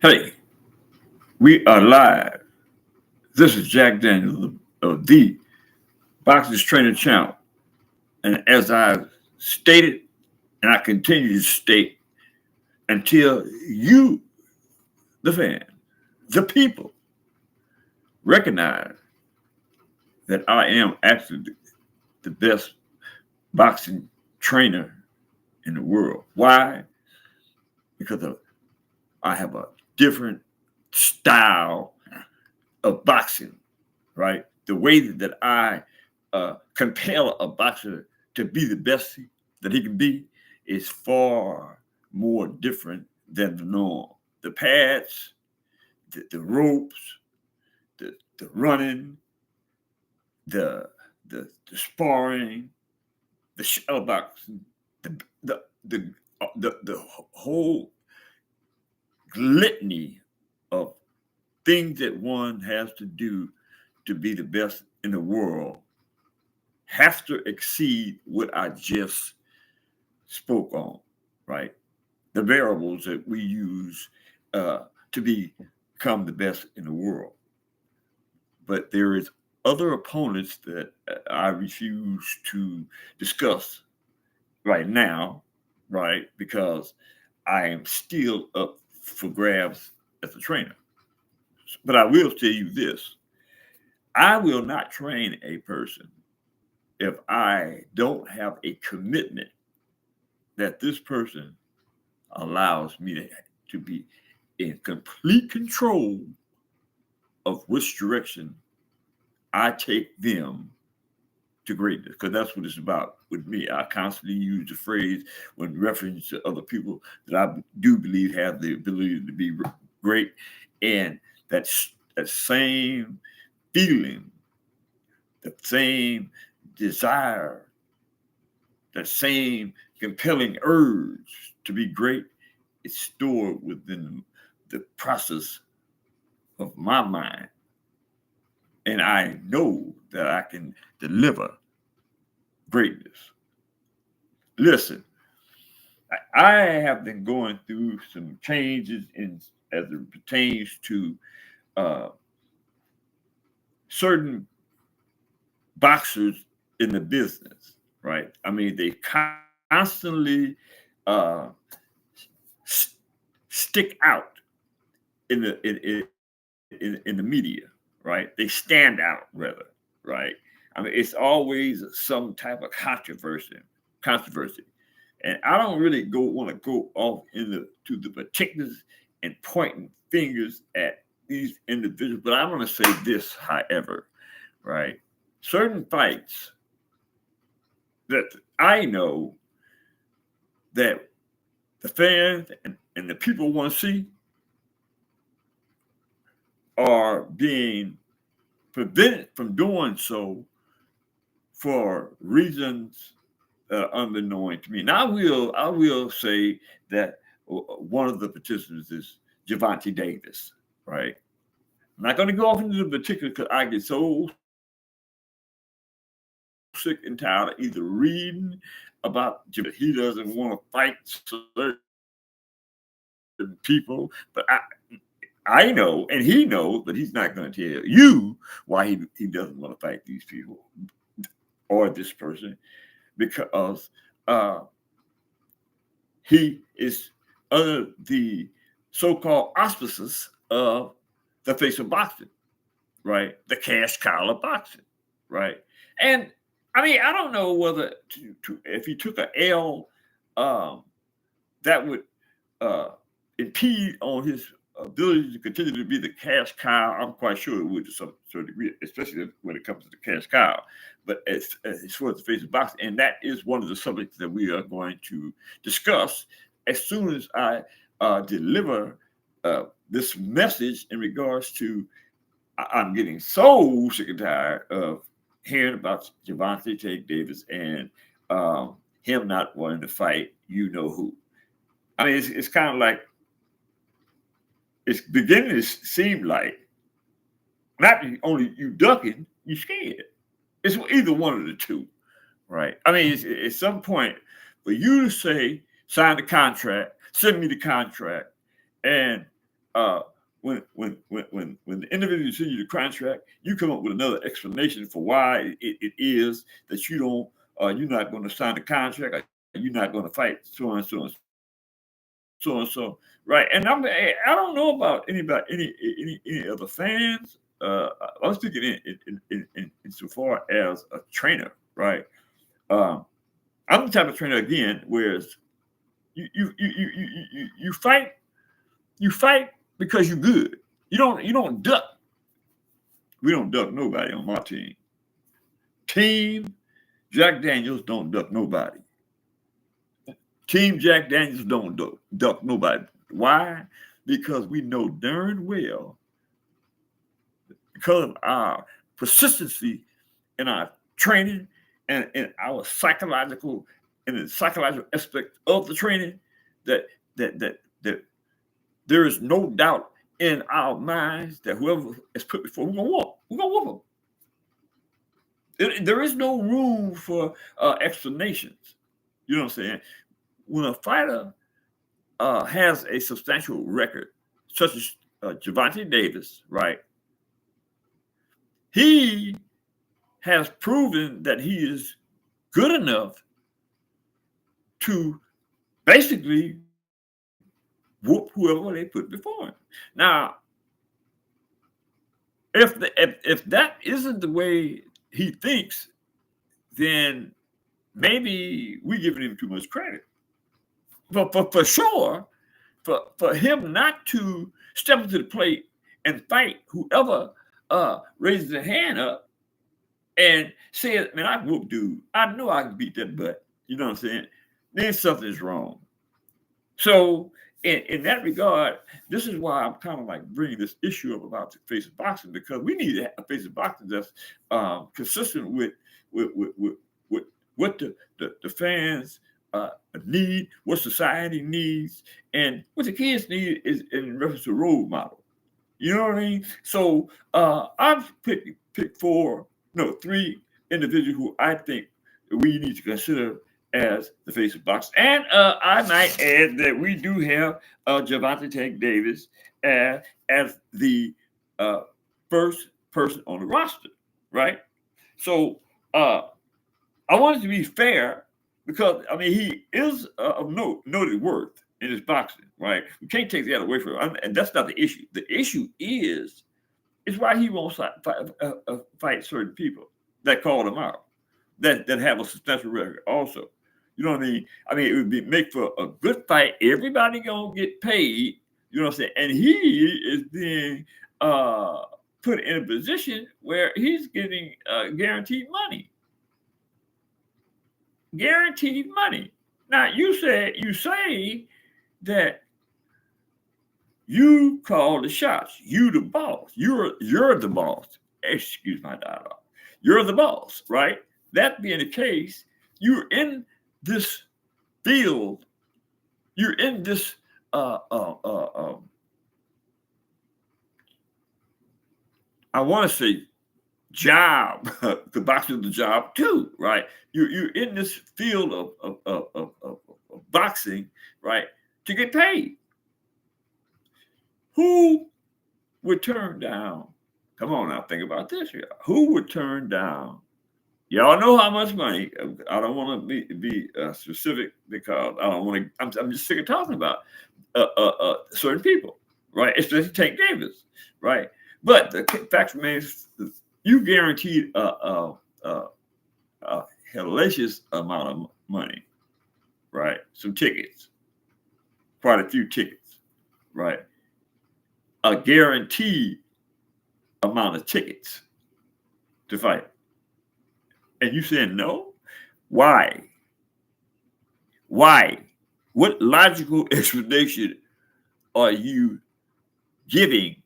Hey, we are live. This is Jack Daniels of the Boxers Trainer Channel. And as I stated, and I continue to state until you, the fan, the people, recognize that I am actually the best boxing trainer in the world. Why? Because I have a different style of boxing, right? The way that I compel a boxer to be the best that he can be is far more different than the norm. The pads, the ropes, the running, the sparring, the shadow boxing, the the the the whole litany of things that one has to do to be the best in the world have to exceed what I just spoke on, right? The variables that we use to become the best in the world. But there is other opponents that I refuse to discuss right now, right? Because I am still up for grabs as a trainer. But I will tell you this. I will not train a person if I don't have a commitment that this person allows me to be in complete control of which direction I take them to greatness, because that's what it's about with me. I constantly use the phrase when reference to other people that I do believe have the ability to be great, and that same feeling, the same desire, that same compelling urge to be great is stored within the process of my mind. And I know that I can deliver greatness. Listen, I have been going through some changes as it pertains to uh, certain boxers in the business, right? I mean, they constantly uh, stick out in the media, right? They stand out rather, right? I mean, it's always some type of controversy, and I don't really want to go off into to the particulars and pointing fingers at these individuals, but I'm going to say this, however, right? Certain fights that I know that the fans and the people want to see are being prevented from doing so for reasons that are unbeknown to me. And I will say that one of the participants is Gervante Davis, right? I'm not going to go off into the particular because I get so sick and tired of either reading about he doesn't want to fight certain people, but I know, and he knows, but he's not going to tell you why he doesn't want to fight these people or this person, because he is under the so-called auspices of the face of boxing, right? The cash cow of boxing, right? And I mean, I don't know whether if he took an L, that would impede on his ability to continue to be the cash cow. I'm quite sure it would to some certain degree, especially when it comes to the cash cow. But as far as the face of boxing, and that is one of the subjects that we are going to discuss as soon as I deliver this message in regards to I'm getting so sick and tired of hearing about Gervante Davis and him not wanting to fight you know who. I mean, it's kind of like it's beginning to seem like not only you ducking, you scared. It's either one of the two, right? I mean, at some point, for you to say, sign the contract, send me the contract, and when the individual sends you the contract, you come up with another explanation for why it is that you're not going to sign the contract, or you're not going to fight so and so, right? And I don't know about any other fans. I'm speaking in so far as a trainer, right? Um, I'm the type of trainer again, whereas you fight because you're good. You don't duck. We don't duck nobody on my team. Team Jack Daniels don't duck nobody. Team Jack Daniels don't duck nobody. Why? Because we know darn well, because of our persistency in our training and in our psychological and the psychological aspect of the training, that that there is no doubt in our minds that whoever is put before, we're gonna whoop them. There is no room for explanations. You know what I'm saying? When a fighter has a substantial record, such as Gervante Davis, right? He has proven that he is good enough to basically whoop whoever they put before him. Now, if that isn't the way he thinks, then maybe we're giving him too much credit. But for sure, for him not to step up to the plate and fight whoever raises their hand up and says, "Man, I whoop dude. I know I can beat that butt." You know what I'm saying? Then something's wrong. So in that regard, this is why I'm kind of like bringing this issue up about the face of boxing, because we need a face of boxing that's consistent with what the fans need, what society needs, and what the kids need is in reference to role model. You know what I mean? So I've picked three individuals who I think we need to consider as the face of boxing. And I might add that we do have Gervante Tank Davis as the first person on the roster, right? So I wanted to be fair, because I mean he is of noted worth in his boxing, right? We can't take that away from him, and that's not the issue. The issue is why he won't fight certain people that call him out, that have a substantial record also. You know what I mean? I mean, it would make for a good fight. Everybody gonna get paid. You know what I'm saying? And he is being put in a position where he's getting guaranteed money. Guaranteed money. Now you say that you call the shots. You the boss. You're the boss. Excuse my dialogue. You're the boss, right? That being the case, you're in this field. You're in this I want to say job. The boxing is the job too, right? You're in this field of boxing, right, to get paid. Who would turn down? Come on now, think about this here. Who would turn down? Y'all know how much money. I don't want to be specific, because I don't want to. I'm just sick of talking about certain people, right? Especially Tank Davis, right? But the fact remains, you guaranteed a hellacious amount of money, right? Some tickets, quite a few tickets, right? A guaranteed amount of tickets to fight. And you saying no? Why? Why? What logical explanation are you giving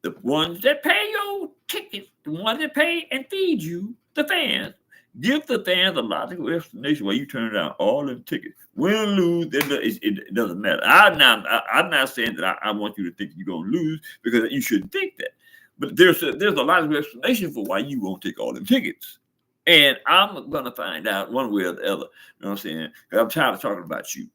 the ones that pay your tickets, the ones that pay and feed you, the fans? Give the fans a logical explanation why you turn down all them tickets. Win or lose, it doesn't matter. I'm not saying that I want you to think you're going to lose, because you shouldn't think that. But there's a logical explanation for why you won't take all them tickets. And I'm going to find out one way or the other. You know what I'm saying? Because I'm tired of talking about you.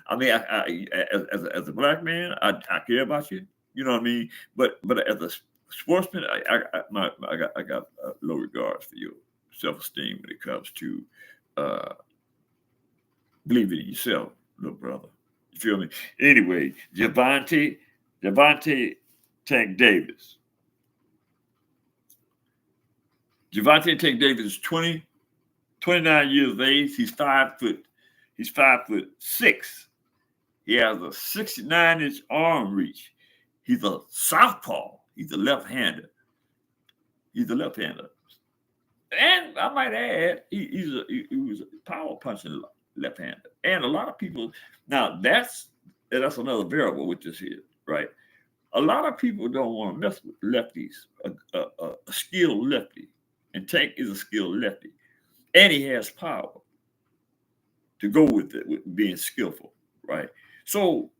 I mean, as a black man, I care about you. You know what I mean? But as a sportsman, I got low regards for your self-esteem when it comes to uh, believing in yourself, little brother. You feel me? Anyway, Gervante Tank Davis. Gervante Tank Davis is 29 years of age. He's 5'6". He has a 69-inch arm reach. He's a southpaw. He's a left-hander. And I might add, he was a power punching left-hander. And a lot of people, now that's another variable with this here, right? A lot of people don't want to mess with lefties, a skilled lefty. And Tank is a skilled lefty. And he has power to go with it, with being skillful, right? So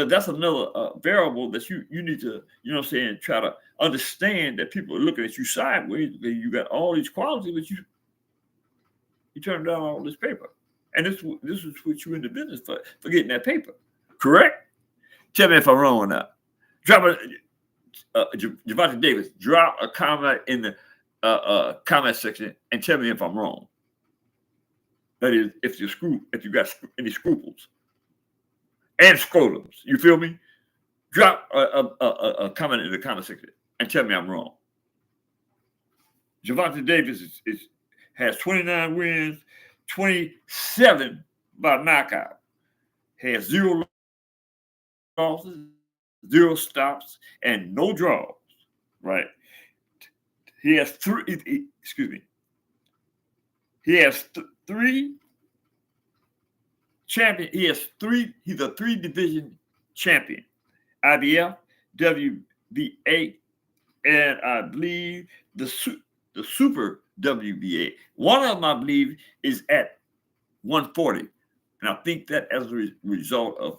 that's another variable that you need to, you know what I'm saying, try to understand that people are looking at you sideways. You got all these qualities, but you turn down all this paper. And this is what you in the business for getting that paper. Correct? Tell me if I'm wrong or not. Drop Gervante Davis, drop a comment in the comment section and tell me if I'm wrong. That is, if you got any scruples and scrotums, you feel me? Drop a comment in the comment section and tell me I'm wrong. Gervante Davis has 29 wins, 27 by knockout. Has 0 losses, 0 stops, and no draws. Right? He has He has 3 champion. He's a 3-division champion. IBF, WBA, and I believe the Super WBA. One of them, I believe, is at 140. And I think that as a result of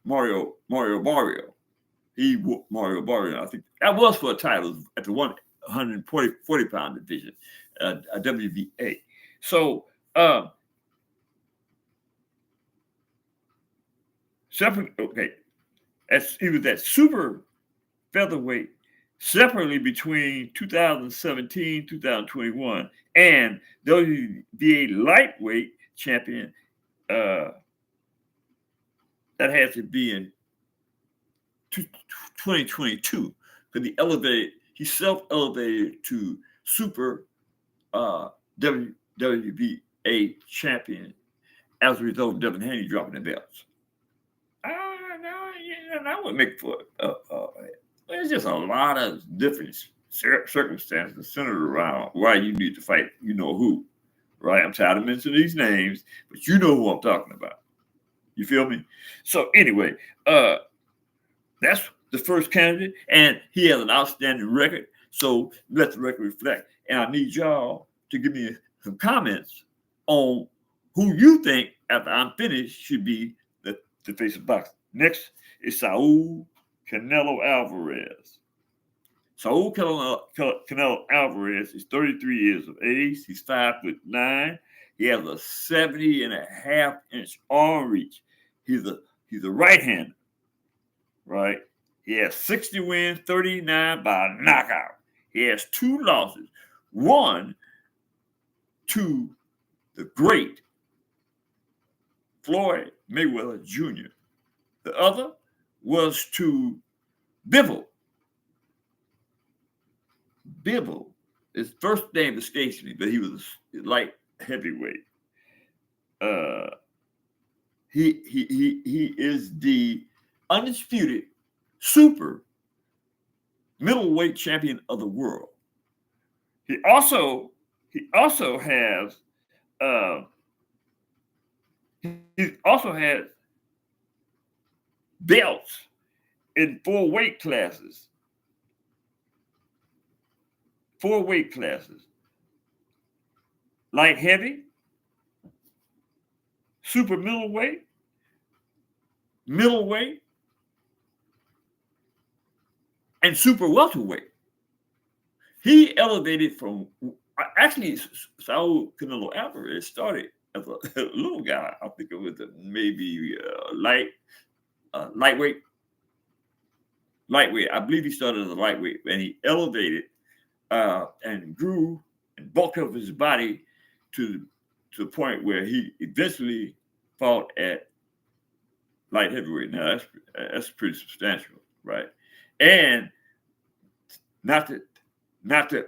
Mario Barrio. Mario Barrio, I think that was for a title at the 140-pound division, a WBA. So, he was at super featherweight separately between 2017, 2021, and WBA lightweight champion. That has to be in 2022 because he self-elevated to super WBA champion as a result of Devin Haney dropping the belts. I would make for there's just a lot of different circumstances centered around why you need to fight. You know who, right? I'm tired of mentioning these names, but you know who I'm talking about. You feel me? So anyway, that's the first candidate, and he has an outstanding record. So let the record reflect. And I need y'all to give me some comments on who you think, after I'm finished, should be the face of boxing. Next is Saul Canelo Alvarez. Saul Canelo Alvarez is 33 years of age. He's 5'9". He has a 70.5-inch arm reach. He's a right-hander, right? He has 60 wins, 39 by knockout. He has 2 losses. One to the great Floyd Mayweather Jr. The other was to Bivol. His first name escapes me, but he was light heavyweight. He is the undisputed super middleweight champion of the world. He also has belts in 4 weight classes. 4 weight classes. Light heavy, super middleweight, and super welterweight. He elevated from, actually, Saul Canelo Alvarez started as a little guy. I think it was maybe lightweight. I believe he started as a lightweight, and he elevated and grew and bulked up his body to the point where he eventually fought at light heavyweight. Now that's pretty substantial, right? And not to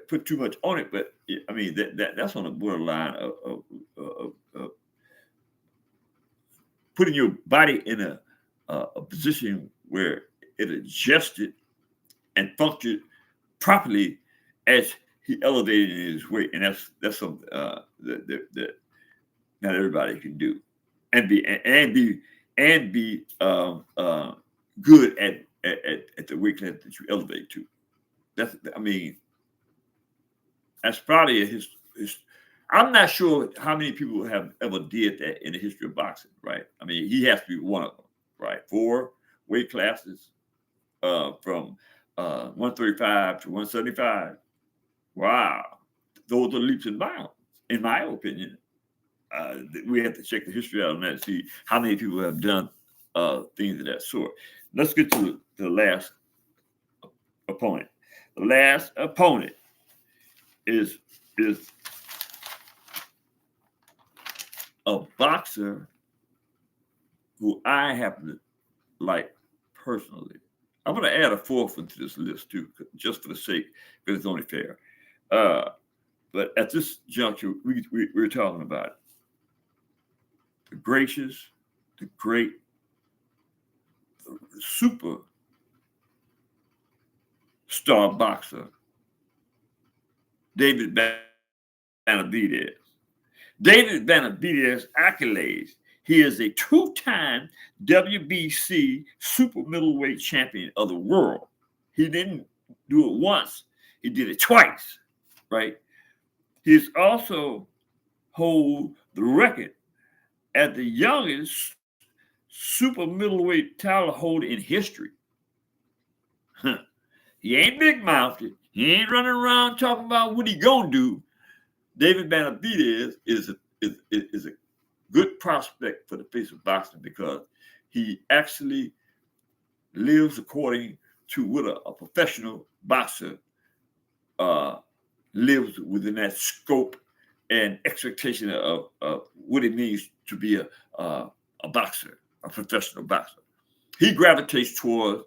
put too much on it, but I mean that's on the borderline of putting your body in a position where it adjusted and functioned properly as he elevated in his weight, and that's something that not everybody can do, and be good at the weight class that you elevate to. That's probably his. I'm not sure how many people have ever did that in the history of boxing, right? I mean, he has to be one of them, right? 4 weight classes from 135 to 175. Wow, those are leaps and bounds, in my opinion. We have to check the history out on that and see how many people have done things of that sort. Let's get to the last opponent. The last opponent is a boxer who I happen to like personally. I'm going to add a 4th one to this list too, just for the sake, because it's only fair. But at this juncture, we're talking about the gracious, the great, the super star boxer, David Benavidez. David Benavidez accolades. He is a 2-time WBC super middleweight champion of the world. He didn't do it once. He did it twice, right? He's also hold the record as the youngest super middleweight title holder in history. He ain't big-mouthed. He ain't running around talking about what he gonna do. David Benavidez is a good prospect for the face of boxing because he actually lives according to what a professional boxer lives within that scope and expectation of what it means to be a boxer, a professional boxer. He gravitates towards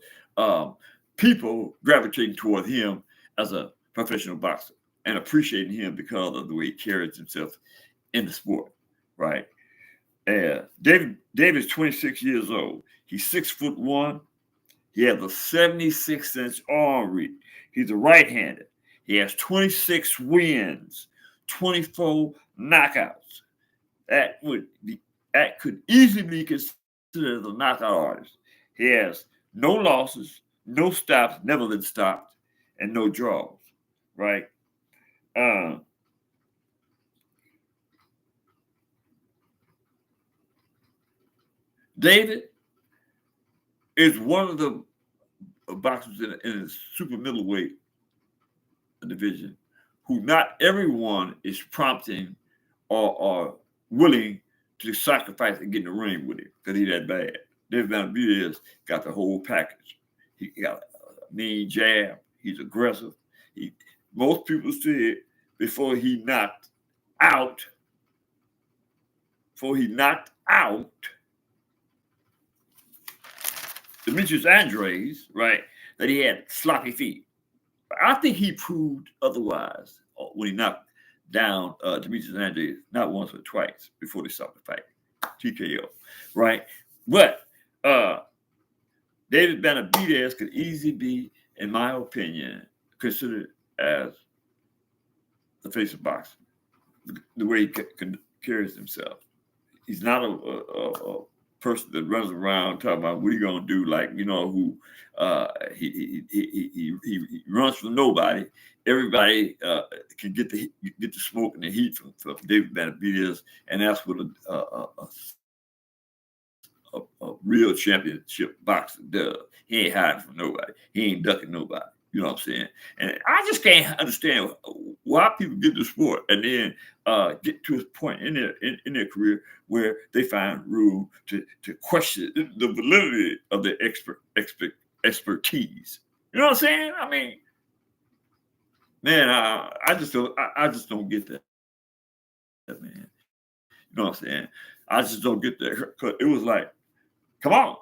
people gravitating toward him as a professional boxer and appreciating him because of the way he carries himself in the sport, right? David is 26 years old. He's 6'1". He has a 76-inch arm reach. He's a right-handed. He has 26 wins, 24 knockouts. That could easily be considered as a knockout artist. He has no losses, no stops, never been stopped, and no draws, right? David is one of the boxers in the super middleweight division who not everyone is prompting or willing to sacrifice and get in the ring with him because he's that bad. David Benavidez got the whole package. He got a mean jab. He's aggressive. Most people said before he knocked out Demetrius Andres, right, that he had sloppy feet. I think he proved otherwise when he knocked down Demetrius Andres not once but twice before they stopped the fight. TKO, right? But David Benavidez could easily be, in my opinion, considered as the face of boxing. The way he carries himself. He's not a person that runs around talking about what he gonna do, like who he runs from nobody. Everybody can get the smoke and the heat from David Benavidez, and that's what a real championship boxer does. He ain't hiding from nobody. He ain't ducking nobody. You know what I'm saying? And I just can't understand why people get the sport and then get to a point in their career where they find room to question the validity of their expertise. You know what I'm saying? I mean, man, I just don't get that, man. You know what I'm saying? I just don't get that. 'Cause it was like, come on,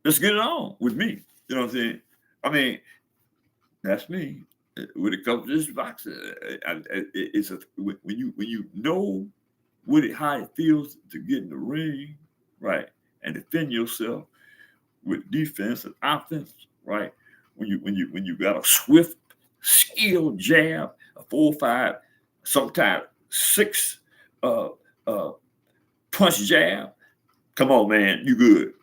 let's get it on with me. You know what I'm saying? I mean, that's me. When it comes to this boxing, it's when you know how it feels to get in the ring, right, and defend yourself with defense and offense, right. When you got a swift, skilled jab, a 4, 5, sometimes 6 uh, uh, punch jab. Come on, man, you good.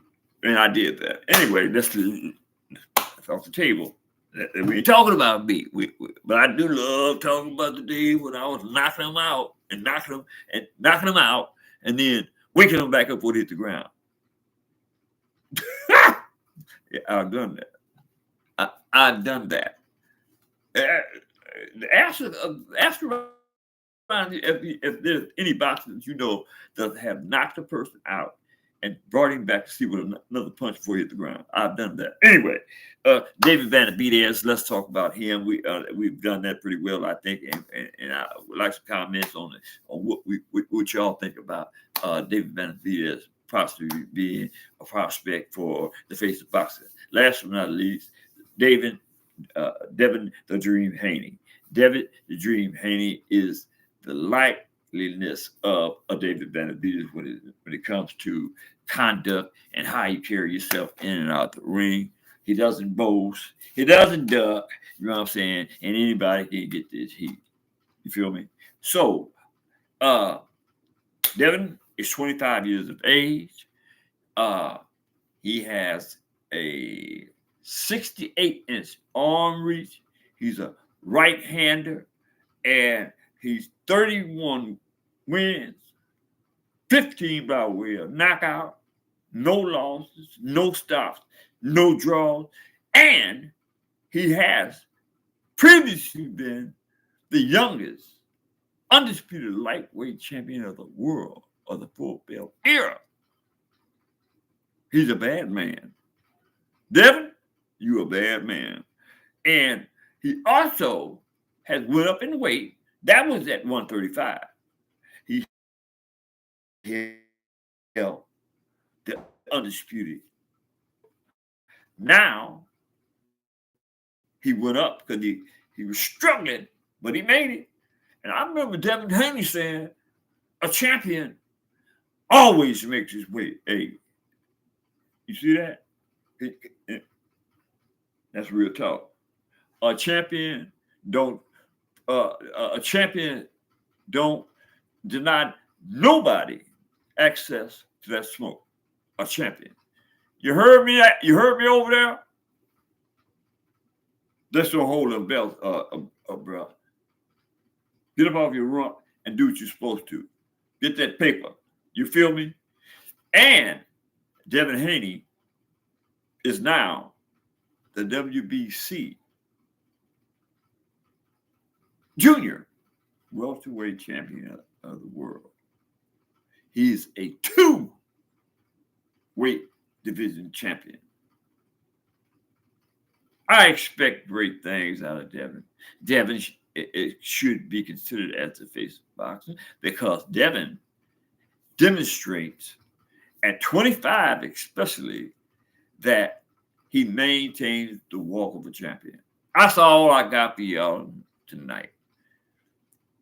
And I did that. Anyway, that's off the table. We ain't talking about me, but I do love talking about the day when I was knocking them out and knocking them out, and then waking them back up before they hit the ground. Yeah, I've done that. I've done that. Ask around if there's any boxers that you know that have knocked a person out and brought him back to see with another punch before he hit the ground. I've done that. Anyway, David Benavidez, let's talk about him. We've done that pretty well, I think, and I would like some comments on what y'all think about David Benavidez possibly being a prospect for the face of boxing. Last but not least, Devin the Dream Haney. Devin the Dream Haney is the likeliness of a David Benavidez when it comes to conduct and how you carry yourself in and out the ring. He doesn't boast. He doesn't duck. You know what I'm saying? And anybody can get this heat. You feel me? So, Devin is 25 years of age. He has a 68-inch arm reach. He's a right-hander, and he's 31 wins, 15 by way of knockout, no losses, no stops, no draws, and he has previously been the youngest undisputed lightweight champion of the world of the full belt era. He's a bad man. Devin, you a bad man. And he also has went up in weight. That was at 135. He held the undisputed. Now he went up because he was struggling, but he made it. And I remember Devin Haney saying, a champion always makes his way. Hey, you see that? That's real talk. A champion don't deny nobody access to that smoke. A champion. You heard me? You heard me over there? Let's don't hold them belts bro. Get up off your rump and do what you're supposed to. Get that paper. You feel me? And Devin Haney is now the WBC junior welterweight champion of the world. He's a 2-weight division champion. I expect great things out of Devin. Devin it should be considered as the face of boxing because Devin demonstrates at 25 especially that he maintains the walk of a champion. That's all I got for y'all tonight.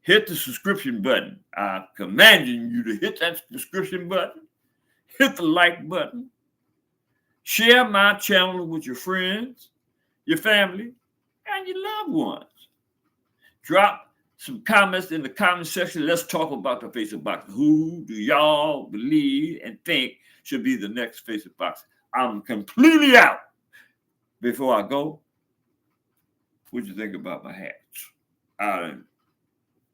Hit the subscription button. I'm commanding you to hit that subscription button. Hit the like button. Share my channel with your friends, your family, and your loved ones. Drop some comments in the comment section. Let's talk about the face of boxing. Who do y'all believe and think should be the next face of boxing? I'm completely out. Before I go, what you think about my hats? I'm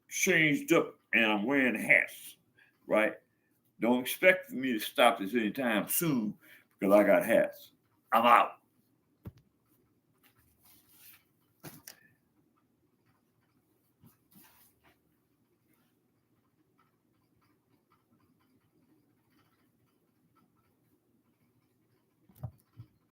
changed up and I'm wearing hats, right? Don't expect me to stop this anytime soon because I got hats. I'm out.